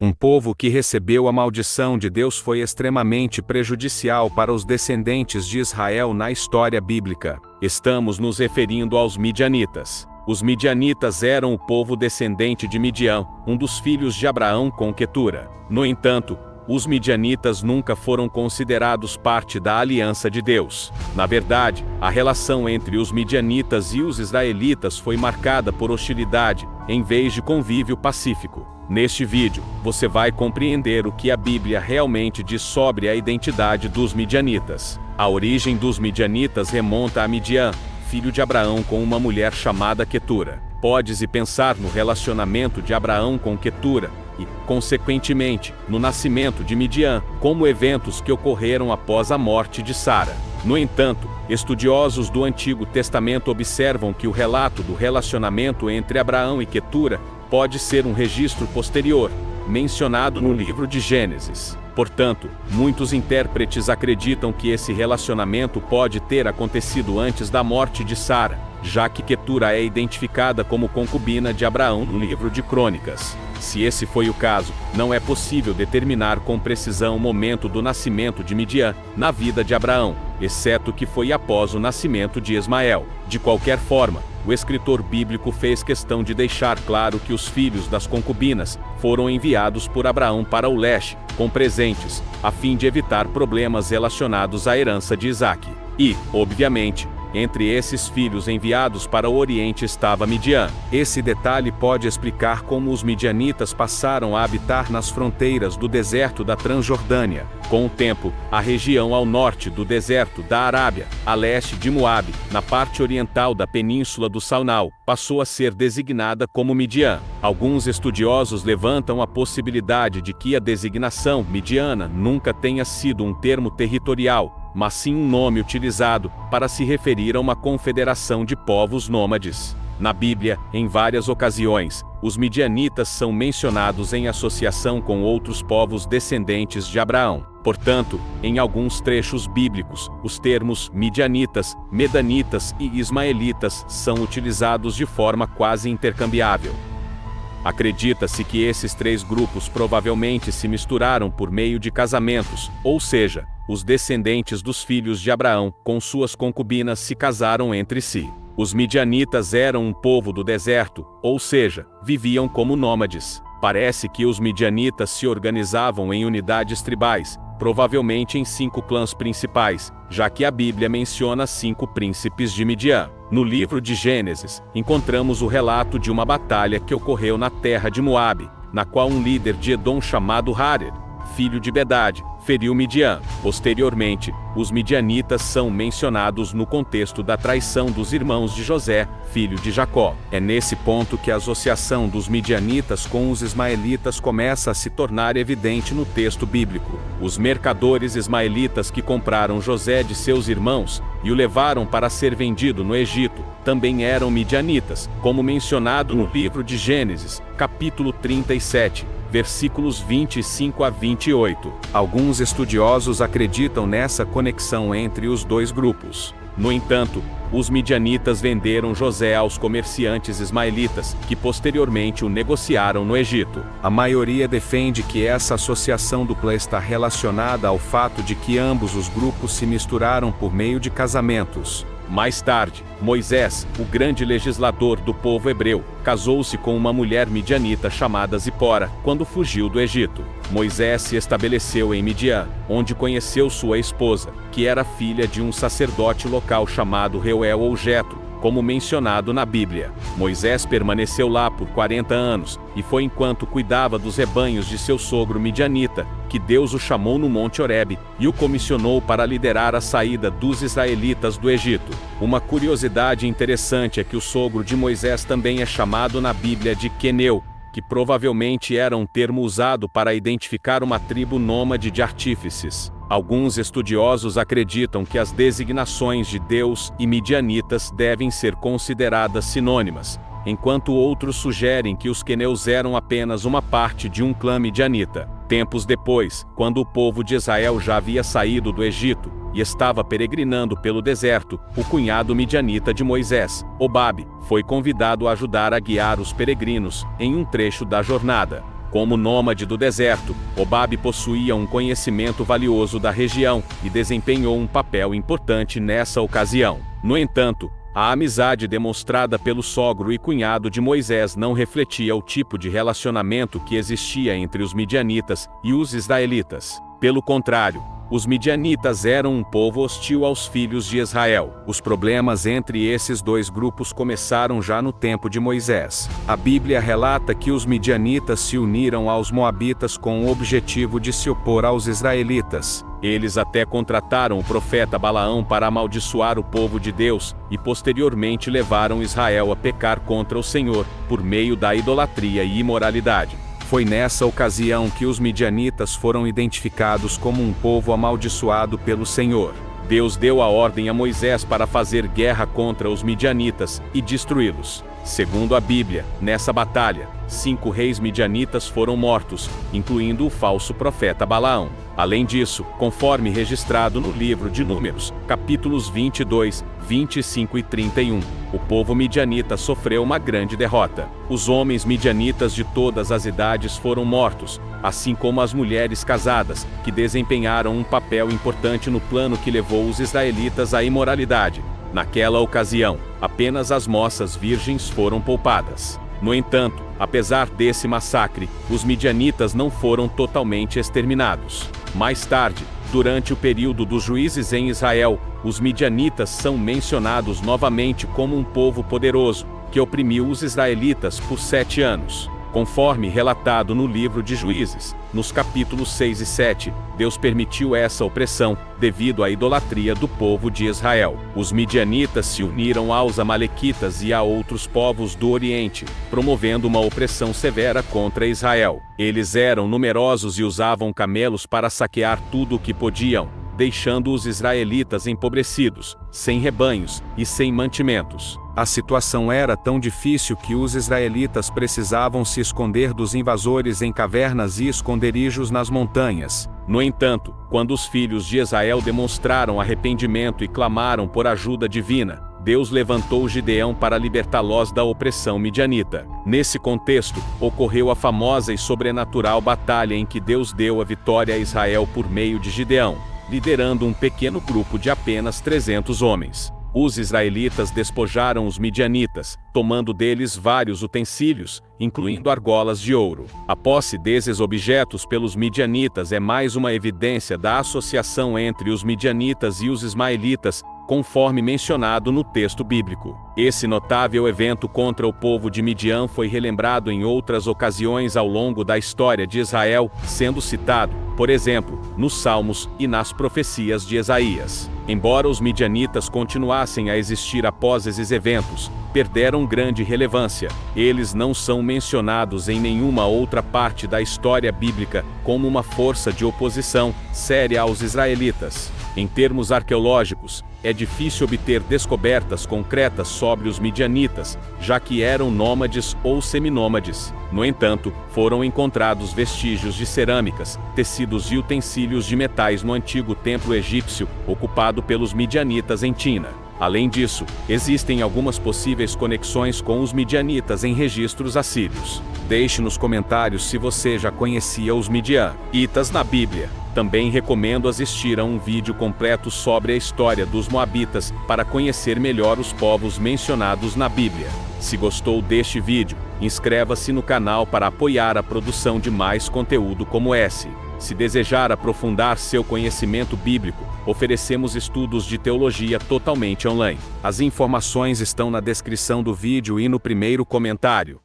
Um povo que recebeu a maldição de Deus foi extremamente prejudicial para os descendentes de Israel na história bíblica. Estamos nos referindo aos midianitas. Os midianitas eram o povo descendente de Midian, um dos filhos de Abraão com Quetura. No entanto, os midianitas nunca foram considerados parte da aliança de Deus. Na verdade, a relação entre os midianitas e os israelitas foi marcada por hostilidade, em vez de convívio pacífico. Neste vídeo, você vai compreender o que a Bíblia realmente diz sobre a identidade dos midianitas. A origem dos midianitas remonta a Midian, filho de Abraão com uma mulher chamada Quetura. Pode-se pensar no relacionamento de Abraão com Quetura e, consequentemente, no nascimento de Midian, como eventos que ocorreram após a morte de Sara. No entanto, estudiosos do Antigo Testamento observam que o relato do relacionamento entre Abraão e Quetura pode ser um registro posterior, mencionado no livro de Gênesis. Portanto, muitos intérpretes acreditam que esse relacionamento pode ter acontecido antes da morte de Sara, já que Quetura é identificada como concubina de Abraão no livro de Crônicas. Se esse foi o caso, não é possível determinar com precisão o momento do nascimento de Midian na vida de Abraão, exceto que foi após o nascimento de Ismael. De qualquer forma, o escritor bíblico fez questão de deixar claro que os filhos das concubinas foram enviados por Abraão para o leste, com presentes, a fim de evitar problemas relacionados à herança de Isaque. E, obviamente, entre esses filhos enviados para o Oriente estava Midian. Esse detalhe pode explicar como os midianitas passaram a habitar nas fronteiras do deserto da Transjordânia. Com o tempo, a região ao norte do deserto da Arábia, a leste de Moabe, na parte oriental da península do Sinai, passou a ser designada como Midian. Alguns estudiosos levantam a possibilidade de que a designação midiana nunca tenha sido um termo territorial, mas sim um nome utilizado para se referir a uma confederação de povos nômades. Na Bíblia, em várias ocasiões, os midianitas são mencionados em associação com outros povos descendentes de Abraão. Portanto, em alguns trechos bíblicos, os termos midianitas, medanitas e ismaelitas são utilizados de forma quase intercambiável. Acredita-se que esses três grupos provavelmente se misturaram por meio de casamentos, ou seja, os descendentes dos filhos de Abraão com suas concubinas se casaram entre si. Os midianitas eram um povo do deserto, ou seja, viviam como nômades. Parece que os midianitas se organizavam em unidades tribais, provavelmente em 5 clãs principais, já que a Bíblia menciona 5 príncipes de Midian. No livro de Gênesis, encontramos o relato de uma batalha que ocorreu na terra de Moabe, na qual um líder de Edom chamado Harer, filho de Bedade, feriu Midian. Posteriormente, os midianitas são mencionados no contexto da traição dos irmãos de José, filho de Jacó. É nesse ponto que a associação dos midianitas com os ismaelitas começa a se tornar evidente no texto bíblico. Os mercadores ismaelitas que compraram José de seus irmãos e o levaram para ser vendido no Egito também eram midianitas, como mencionado no livro de Gênesis, capítulo 37. Versículos 25 a 28. Alguns estudiosos acreditam nessa conexão entre os dois grupos. No entanto, os midianitas venderam José aos comerciantes ismaelitas, que posteriormente o negociaram no Egito. A maioria defende que essa associação dupla está relacionada ao fato de que ambos os grupos se misturaram por meio de casamentos. Mais tarde, Moisés, o grande legislador do povo hebreu, casou-se com uma mulher midianita chamada Zipora, quando fugiu do Egito. Moisés se estabeleceu em Midian, onde conheceu sua esposa, que era filha de um sacerdote local chamado Reuel ou Jetro, como mencionado na Bíblia. Moisés permaneceu lá por 40 anos, e foi enquanto cuidava dos rebanhos de seu sogro midianita, que Deus o chamou no Monte Horebe, e o comissionou para liderar a saída dos israelitas do Egito. Uma curiosidade interessante é que o sogro de Moisés também é chamado na Bíblia de Queneu, que provavelmente era um termo usado para identificar uma tribo nômade de artífices. Alguns estudiosos acreditam que as designações de Deus e midianitas devem ser consideradas sinônimas, enquanto outros sugerem que os queneus eram apenas uma parte de um clã midianita. Tempos depois, quando o povo de Israel já havia saído do Egito e estava peregrinando pelo deserto, o cunhado midianita de Moisés, Obabe, foi convidado a ajudar a guiar os peregrinos em um trecho da jornada. Como nômade do deserto, Hobabe possuía um conhecimento valioso da região e desempenhou um papel importante nessa ocasião. No entanto, a amizade demonstrada pelo sogro e cunhado de Moisés não refletia o tipo de relacionamento que existia entre os midianitas e os israelitas. Pelo contrário, os midianitas eram um povo hostil aos filhos de Israel. Os problemas entre esses dois grupos começaram já no tempo de Moisés. A Bíblia relata que os midianitas se uniram aos moabitas com o objetivo de se opor aos israelitas. Eles até contrataram o profeta Balaão para amaldiçoar o povo de Deus e posteriormente levaram Israel a pecar contra o Senhor por meio da idolatria e imoralidade. Foi nessa ocasião que os midianitas foram identificados como um povo amaldiçoado pelo Senhor. Deus deu a ordem a Moisés para fazer guerra contra os midianitas e destruí-los. Segundo a Bíblia, nessa batalha, 5 reis midianitas foram mortos, incluindo o falso profeta Balaão. Além disso, conforme registrado no livro de Números, capítulos 22, 25 e 31, o povo midianita sofreu uma grande derrota. Os homens midianitas de todas as idades foram mortos, assim como as mulheres casadas, que desempenharam um papel importante no plano que levou os israelitas à imoralidade. Naquela ocasião, apenas as moças virgens foram poupadas. No entanto, apesar desse massacre, os midianitas não foram totalmente exterminados. Mais tarde, durante o período dos juízes em Israel, os midianitas são mencionados novamente como um povo poderoso, que oprimiu os israelitas por 7 anos. Conforme relatado no livro de Juízes, nos capítulos 6 e 7, Deus permitiu essa opressão, devido à idolatria do povo de Israel. Os midianitas se uniram aos amalequitas e a outros povos do Oriente, promovendo uma opressão severa contra Israel. Eles eram numerosos e usavam camelos para saquear tudo o que podiam, deixando os israelitas empobrecidos, sem rebanhos e sem mantimentos. A situação era tão difícil que os israelitas precisavam se esconder dos invasores em cavernas e esconderijos nas montanhas. No entanto, quando os filhos de Israel demonstraram arrependimento e clamaram por ajuda divina, Deus levantou Gideão para libertá-los da opressão midianita. Nesse contexto, ocorreu a famosa e sobrenatural batalha em que Deus deu a vitória a Israel por meio de Gideão, liderando um pequeno grupo de apenas 300 homens. Os israelitas despojaram os midianitas, tomando deles vários utensílios, incluindo argolas de ouro. A posse desses objetos pelos midianitas é mais uma evidência da associação entre os midianitas e os ismaelitas, conforme mencionado no texto bíblico. Esse notável evento contra o povo de Midian foi relembrado em outras ocasiões ao longo da história de Israel, sendo citado, por exemplo, nos Salmos e nas profecias de Isaías. Embora os midianitas continuassem a existir após esses eventos, perderam grande relevância. Eles não são mencionados em nenhuma outra parte da história bíblica como uma força de oposição séria aos israelitas. Em termos arqueológicos, é difícil obter descobertas concretas sobre os midianitas, já que eram nômades ou seminômades. No entanto, foram encontrados vestígios de cerâmicas, tecidos e utensílios de metais no antigo templo egípcio, ocupado pelos midianitas em Tina. Além disso, existem algumas possíveis conexões com os midianitas em registros assírios. Deixe nos comentários se você já conhecia os midianitas na Bíblia. Também recomendo assistir a um vídeo completo sobre a história dos Moabitas para conhecer melhor os povos mencionados na Bíblia. Se gostou deste vídeo, inscreva-se no canal para apoiar a produção de mais conteúdo como esse. Se desejar aprofundar seu conhecimento bíblico, oferecemos estudos de teologia totalmente online. As informações estão na descrição do vídeo e no primeiro comentário.